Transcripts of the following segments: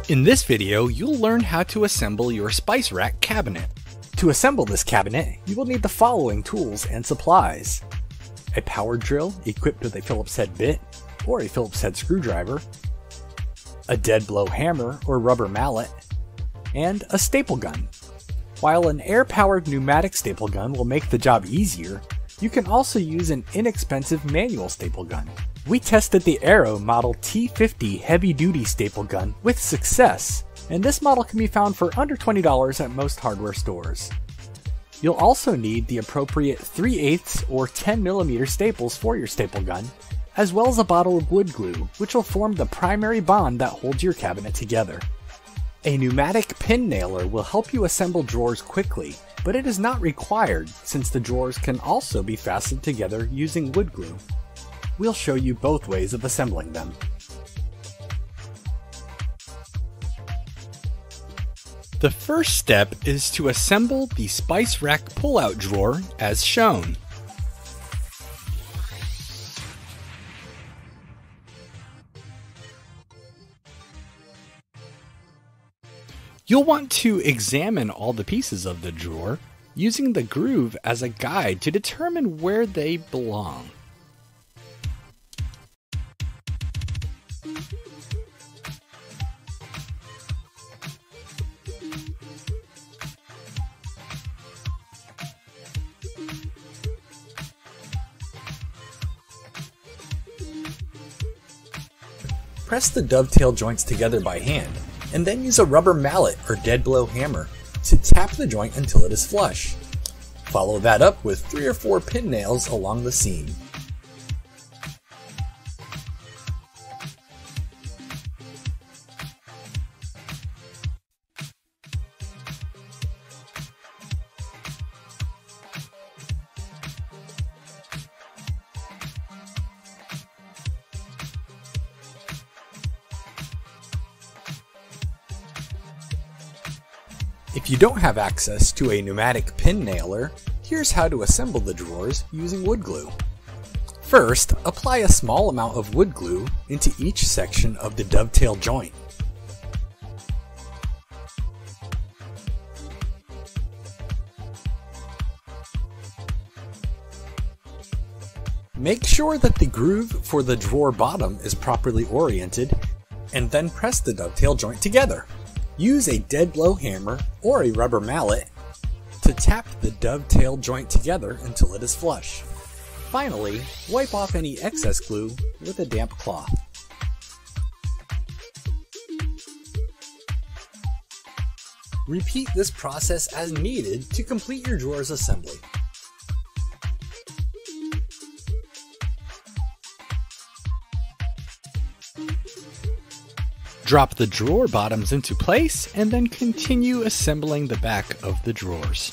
In this video, you'll learn how to assemble your spice rack cabinet. To assemble this cabinet, you will need the following tools and supplies: a power drill equipped with a Phillips head bit or a Phillips head screwdriver, a dead blow hammer or rubber mallet, and a staple gun. While an air-powered pneumatic staple gun will make the job easier, you can also use an inexpensive manual staple gun. We tested the Aero Model T50 heavy-duty staple gun with success, and this model can be found for under $20 at most hardware stores. You'll also need the appropriate 3/8 or 10mm staples for your staple gun, as well as a bottle of wood glue, which will form the primary bond that holds your cabinet together. A pneumatic pin nailer will help you assemble drawers quickly, but it is not required since the drawers can also be fastened together using wood glue. We'll show you both ways of assembling them. The first step is to assemble the spice rack pull-out drawer as shown. You'll want to examine all the pieces of the drawer, using the groove as a guide to determine where they belong. Press the dovetail joints together by hand, and then use a rubber mallet or dead blow hammer to tap the joint until it is flush. Follow that up with 3 or 4 pin nails along the seam. If you don't have access to a pneumatic pin nailer, here's how to assemble the drawers using wood glue. First, apply a small amount of wood glue into each section of the dovetail joint. Make sure that the groove for the drawer bottom is properly oriented, and then press the dovetail joint together. Use a dead blow hammer or a rubber mallet to tap the dovetail joint together until it is flush. Finally, wipe off any excess glue with a damp cloth. Repeat this process as needed to complete your drawer's assembly. Drop the drawer bottoms into place and then continue assembling the back of the drawers.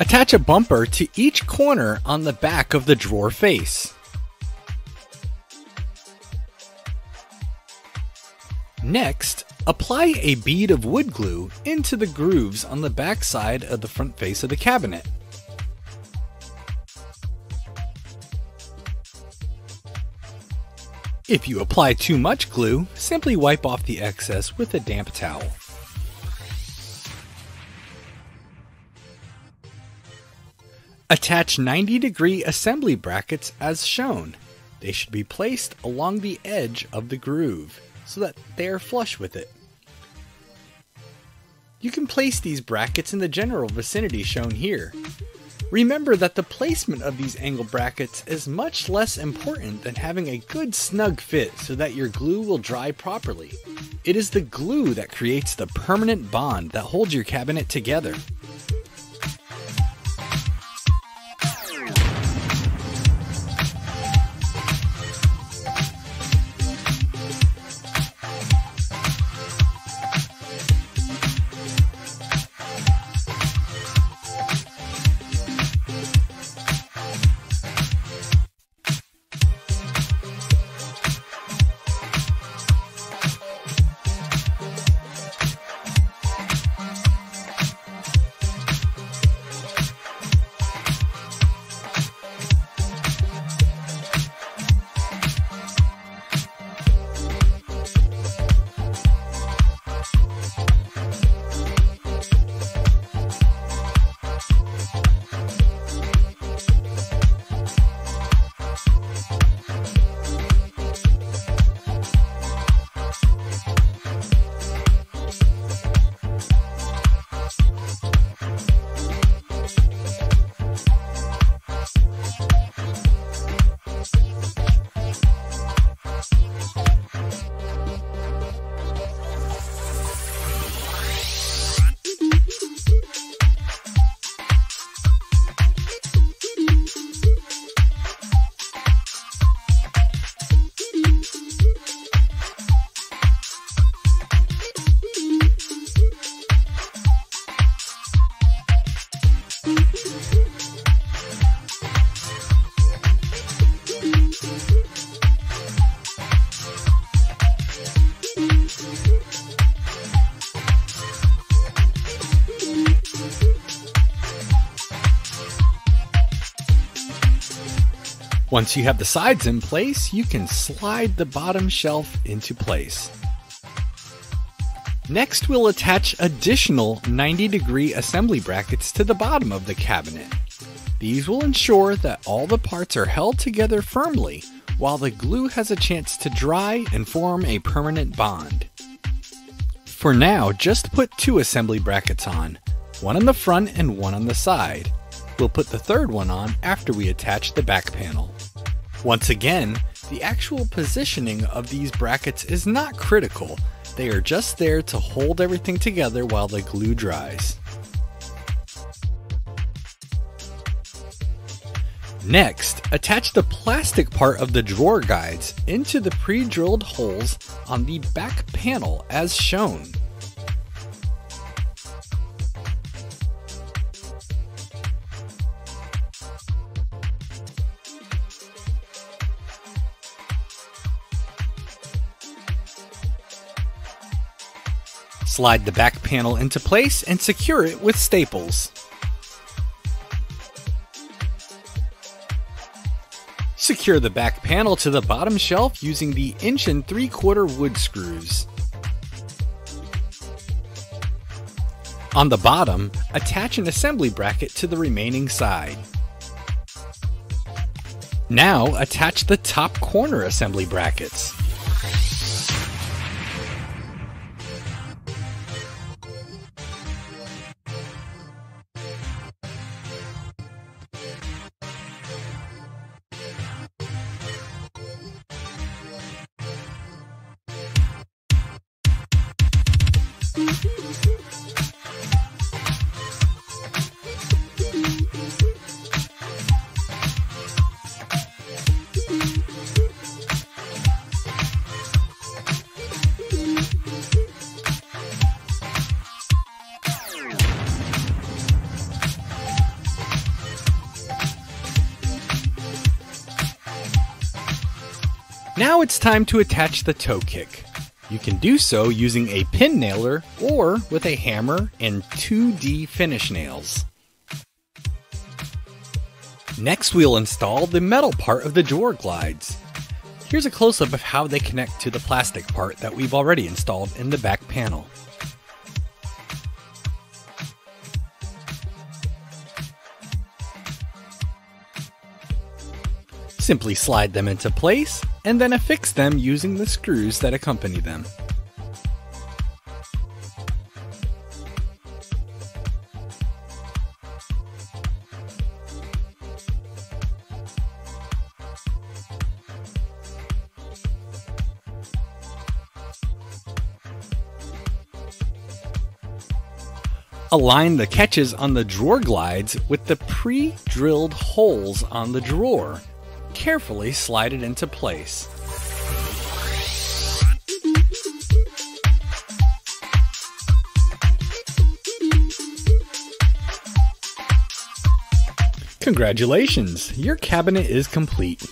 Attach a bumper to each corner on the back of the drawer face. Next, apply a bead of wood glue into the grooves on the back side of the front face of the cabinet. If you apply too much glue, simply wipe off the excess with a damp towel. Attach 90-degree assembly brackets as shown. They should be placed along the edge of the groove so that they are flush with it. You can place these brackets in the general vicinity shown here. Remember that the placement of these angle brackets is much less important than having a good snug fit so that your glue will dry properly. It is the glue that creates the permanent bond that holds your cabinet together. Once you have the sides in place, you can slide the bottom shelf into place. Next, we'll attach additional 90-degree assembly brackets to the bottom of the cabinet. These will ensure that all the parts are held together firmly while the glue has a chance to dry and form a permanent bond. For now, just put 2 assembly brackets on, one on the front and one on the side. We'll put the third one on after we attach the back panel. Once again, the actual positioning of these brackets is not critical. They are just there to hold everything together while the glue dries. Next, attach the plastic part of the drawer guides into the pre-drilled holes on the back panel as shown. Slide the back panel into place and secure it with staples. Secure the back panel to the bottom shelf using the 1 3/4 wood screws. On the bottom, attach an assembly bracket to the remaining side. Now attach the top corner assembly brackets. Now it's time to attach the toe kick. You can do so using a pin nailer or with a hammer and 2D finish nails. Next, we'll install the metal part of the drawer glides. Here's a close-up of how they connect to the plastic part that we've already installed in the back panel. Simply slide them into place, and then affix them using the screws that accompany them. Align the catches on the drawer glides with the pre-drilled holes on the drawer. Carefully slide it into place. Congratulations! Your cabinet is complete.